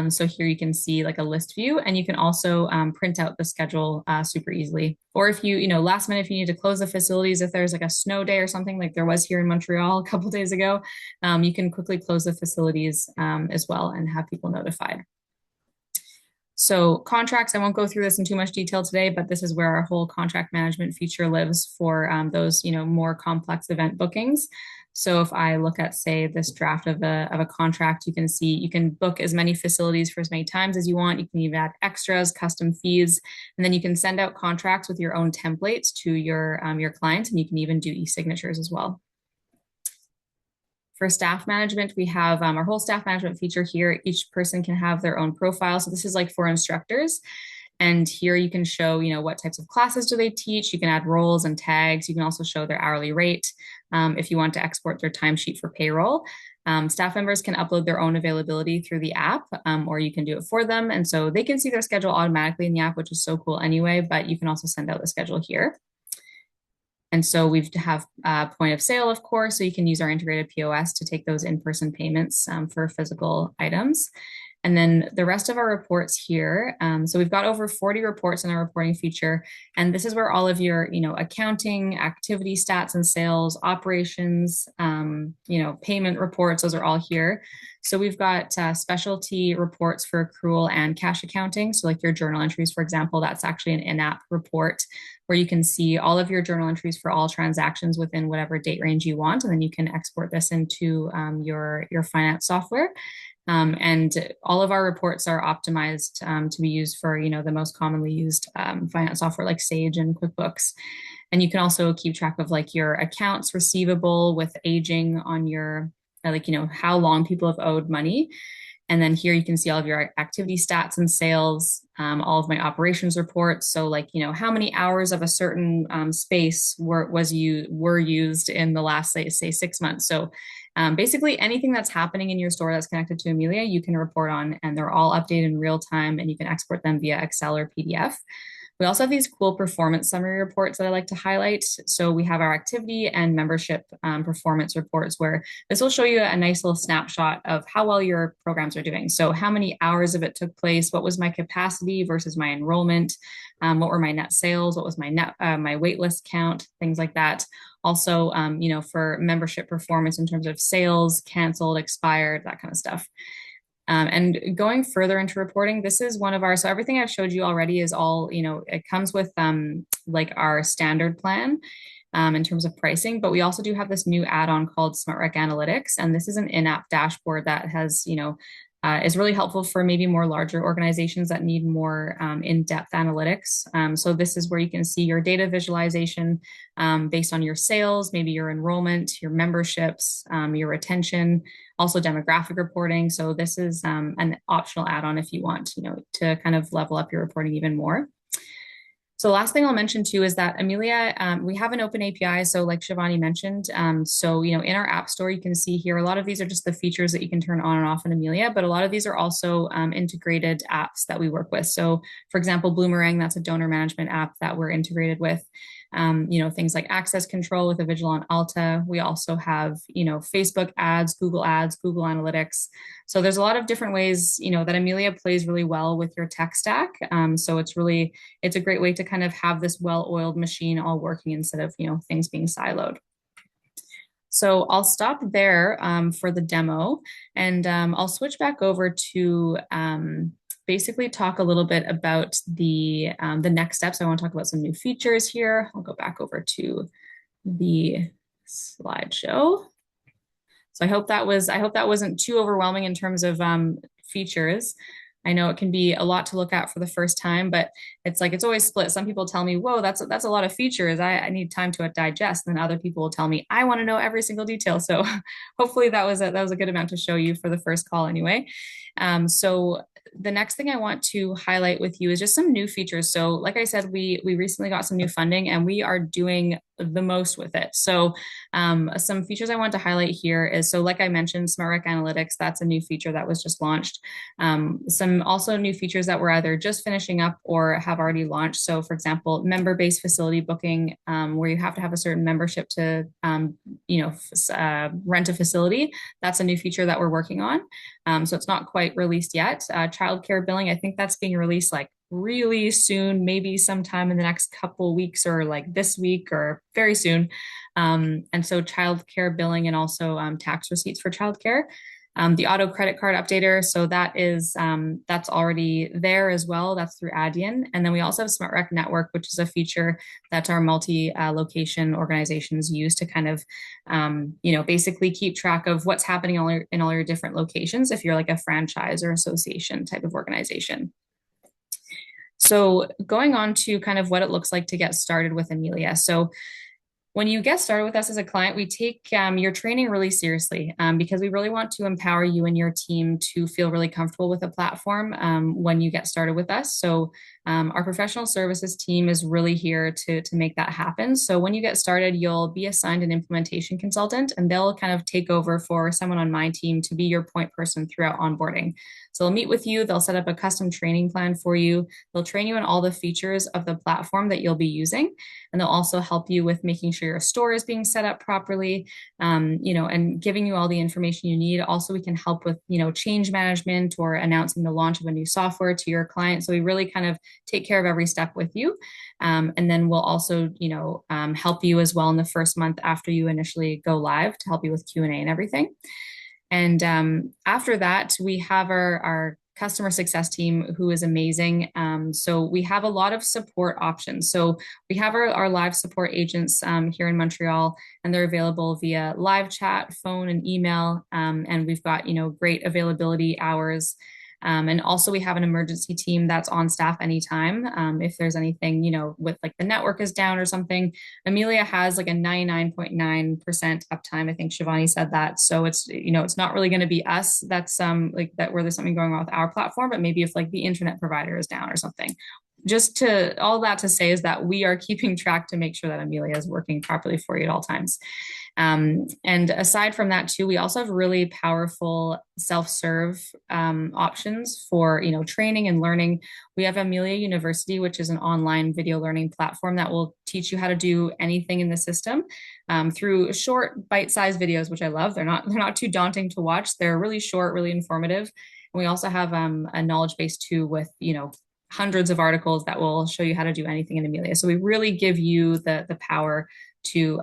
So here you can see like a list view, and you can also print out the schedule super easily. Or if you last minute, if you need to close the facilities, if there's like a snow day or something like there was here in Montreal a couple days ago, you can quickly close the facilities as well and have people notified. So contracts, I won't go through this in too much detail today, but this is where our whole contract management feature lives for those more complex event bookings. So if I look at, say, this draft of a contract, you can see you can book as many facilities for as many times as you want. You can even add extras, custom fees, and then you can send out contracts with your own templates to your clients, and you can even do e-signatures as well. For staff management, we have our whole staff management feature here. Each person can have their own profile. So this is like for instructors. And here you can show, what types of classes do they teach. You can add roles and tags. You can also show their hourly rate if you want to export their timesheet for payroll. Staff members can upload their own availability through the app, or you can do it for them. And so they can see their schedule automatically in the app, which is so cool anyway, but you can also send out the schedule here. And so we have point of sale, of course, so you can use our integrated POS to take those in-person payments for physical items. And then the rest of our reports here. So we've got over 40 reports in our reporting feature. And this is where all of your, accounting, activity stats and sales, operations, payment reports, those are all here. So we've got specialty reports for accrual and cash accounting. So like your journal entries, for example, that's actually an in-app report where you can see all of your journal entries for all transactions within whatever date range you want. And then you can export this into your finance software. And all of our reports are optimized to be used for, the most commonly used finance software like Sage and QuickBooks. And you can also keep track of like your accounts receivable with aging on your, how long people have owed money. And then here you can see all of your activity stats and sales, all of my operations reports. So like, how many hours of a certain space were used in the last, say 6 months. So basically anything that's happening in your store that's connected to Amilia, you can report on, and they're all updated in real time, and you can export them via Excel or PDF. We also have these cool performance summary reports that I like to highlight. So we have our activity and membership performance reports, where this will show you a nice little snapshot of how well your programs are doing. So how many hours of it took place, what was my capacity versus my enrollment, what were my net sales, what was my my wait list count, things like that. Also, for membership performance in terms of sales, canceled, expired, that kind of stuff. And going further into reporting, this is one of our, so everything I've showed you already is all, it comes with like our standard plan. in terms of pricing, but we also do have this new add-on called SmartRec Analytics, and this is an in-app dashboard that has, is really helpful for maybe more larger organizations that need more in-depth analytics. So this is where you can see your data visualization based on your sales, maybe your enrollment, your memberships, your retention, also demographic reporting. So this is an optional add-on if you want, to kind of level up your reporting even more. So the last thing I'll mention too is that Amilia, we have an open API. So like Shivani mentioned, so, in our app store, you can see here, a lot of these are just the features that you can turn on and off in Amilia, but a lot of these are also integrated apps that we work with. So for example, Bloomerang, that's a donor management app that we're integrated with. Things like access control with Avigilon Alta. We also have, Facebook ads, Google Analytics. So there's a lot of different ways, that Amilia plays really well with your tech stack. So it's a great way to kind of have this well-oiled machine all working instead of, things being siloed. So I'll stop there for the demo, and I'll switch back over to basically talk a little bit about the next steps. I want to talk about some new features here. I'll go back over to the slideshow. So I hope that wasn't too overwhelming in terms of features. I know it can be a lot to look at for the first time, but it's always split. Some people tell me, whoa, that's a lot of features. I need time to digest. And then other people will tell me, I want to know every single detail. So hopefully that was a good amount to show you for the first call anyway. So the next thing I want to highlight with you is just some new features. So like I said, we recently got some new funding and we are doing the most with it. So some features I want to highlight here is, so like I mentioned, SmartRec Analytics, that's a new feature that was just launched. Some also new features that we're either just finishing up or have already launched. So for example, member-based facility booking, where you have to have a certain membership to, rent a facility. That's a new feature that we're working on. So it's not quite released yet. Childcare billing, I think that's being released like really soon, maybe sometime in the next couple weeks or like this week or very soon. And so childcare billing and also tax receipts for childcare. The auto credit card updater, so that's already there as well. That's through Adyen. And then we also have SmartRec Network, which is a feature that our multi-location organizations use to kind of, basically keep track of what's happening in all your different locations if you're like a franchise or association type of organization. So going on to kind of what it looks like to get started with Amilia. So when you get started with us as a client, we take your training really seriously because we really want to empower you and your team to feel really comfortable with the platform when you get started with us. So our professional services team is really here to make that happen. So when you get started, you'll be assigned an implementation consultant, and they'll kind of take over for someone on my team to be your point person throughout onboarding. So they'll meet with you, they'll set up a custom training plan for you, they'll train you on all the features of the platform that you'll be using, and they'll also help you with making sure your store is being set up properly, and giving you all the information you need. Also, we can help with, change management or announcing the launch of a new software to your client. So we really kind of take care of every step with you. And then we'll also, help you as well in the first month after you initially go live to help you with Q&A and everything. And after that, we have our customer success team who is amazing. So we have a lot of support options. So we have our live support agents here in Montreal, and they're available via live chat, phone, and email. And we've got, great availability hours. And also we have an emergency team that's on staff anytime. If there's anything, with like the network is down or something. Amilia has like a 99.9% uptime. I think Shivani said that. So it's, it's not really going to be us that's like that where there's something going on with our platform, but maybe if like the internet provider is down or something. All that to say is that we are keeping track to make sure that Amilia is working properly for you at all times. And aside from that too, we also have really powerful self-serve options for, training and learning. We have Amilia University, which is an online video learning platform that will teach you how to do anything in the system through short bite-sized videos, which I love. They're not too daunting to watch. They're really short, really informative. And we also have a knowledge base too with, hundreds of articles that will show you how to do anything in Amilia. So we really give you the power to,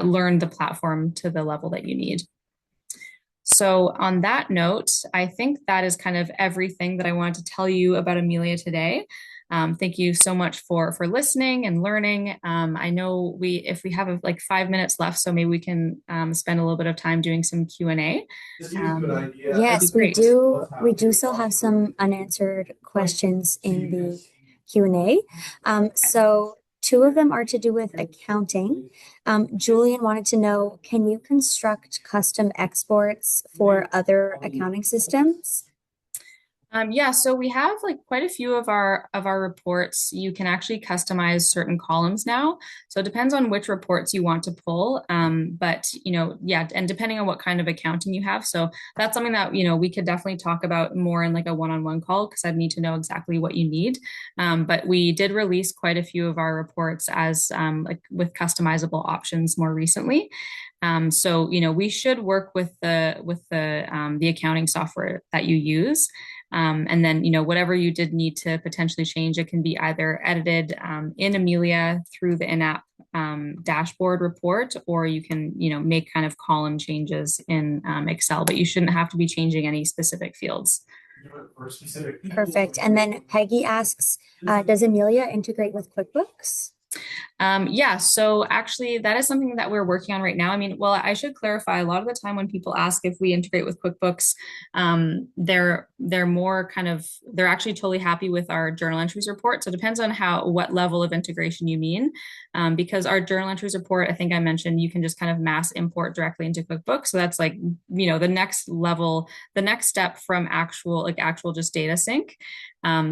learn the platform to the level that you need. So on that note, I think that is kind of everything that I wanted to tell you about Amilia today. Thank you so much for listening and learning. I know if we have like 5 minutes left, so maybe we can spend a little bit of time doing some Q&A. That'd be Yes, we great. do. We do still have some unanswered questions in the Q&A. So two of them are to do with accounting. Julian wanted to know, can you construct custom exports for other accounting systems? Yeah, so we have like quite a few of our reports. You can actually customize certain columns now. So it depends on which reports you want to pull. But yeah, and depending on what kind of accounting you have. So that's something that we could definitely talk about more in like a one-on-one call because I'd need to know exactly what you need. But we did release quite a few of our reports as like with customizable options more recently. So we should work with the accounting software that you use. And then, whatever you did need to potentially change, it can be either edited in Amilia through the in-app dashboard report, or you can, make kind of column changes in Excel, but you shouldn't have to be changing any specific fields. Perfect. And then Peggy asks, does Amelia integrate with QuickBooks? Yeah, so actually that is something that we're working on right now. I mean, well, I should clarify a lot of the time when people ask if we integrate with QuickBooks, they're more kind of, they're actually totally happy with our journal entries report. So it depends on what level of integration you mean. Because our journal entries report, I think I mentioned, you can just kind of mass import directly into QuickBooks. So that's like, the next level, the next step from actual just data sync.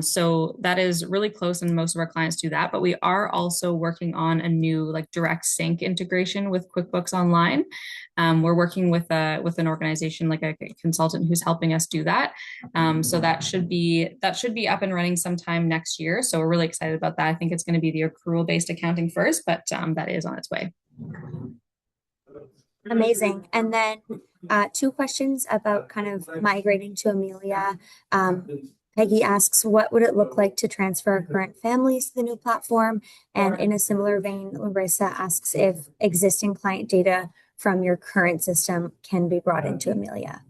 So that is really close and most of our clients do that, but we are also working on a new like direct sync integration with QuickBooks Online. We're working with an organization like a consultant who's helping us do that. So that should be up and running sometime next year. So we're really excited about that. I think it's going to be the accrual based accounting first, but that is on its way. Amazing. And then two questions about kind of migrating to Amelia. Peggy asks, what would it look like to transfer current families to the new platform? And in a similar vein, Larissa asks if existing client data from your current system can be brought into Amelia.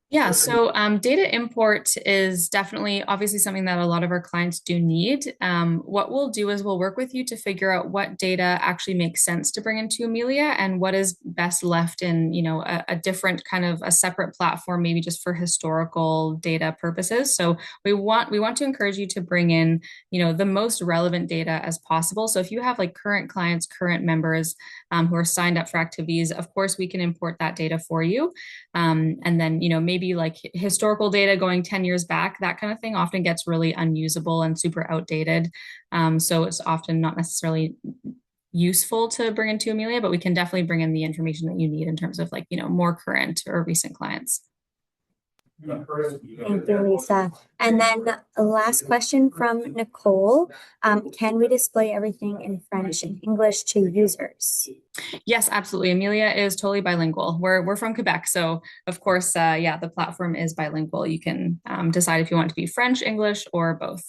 Yeah, so data import is definitely obviously something that a lot of our clients do need. What we'll do is we'll work with you to figure out what data actually makes sense to bring into Amelia and what is best left in, a different kind of a separate platform, maybe just for historical data purposes. So we want to encourage you to bring in, the most relevant data as possible. So if you have like current clients, current members who are signed up for activities, of course, we can import that data for you. And then, maybe like historical data going 10 years back, that kind of thing often gets really unusable and super outdated. So it's often not necessarily useful to bring into Amelia, but we can definitely bring in the information that you need in terms of like, more current or recent clients. Thank you, Lisa. And then the last question from Nicole. Can we display everything in French and English to users? Yes, absolutely. Amelia is totally bilingual. We're from Quebec, so of course, yeah, the platform is bilingual. You can decide if you want to be French, English, or both.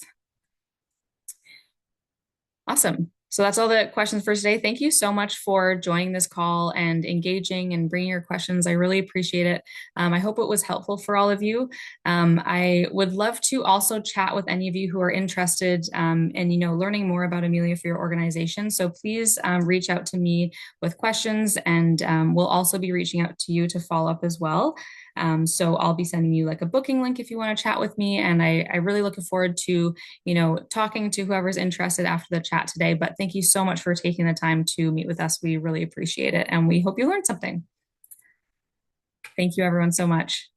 Awesome. So that's all the questions for today. Thank you so much for joining this call and engaging and bringing your questions. I really appreciate it. I hope it was helpful for all of you. I would love to also chat with any of you who are interested in learning more about Amelia for your organization. So please reach out to me with questions, and we'll also be reaching out to you to follow up as well. So I'll be sending you like a booking link if you want to chat with me. And I really looking forward to, talking to whoever's interested after the chat today. But thank you so much for taking the time to meet with us. We really appreciate it. And we hope you learned something. Thank you everyone so much.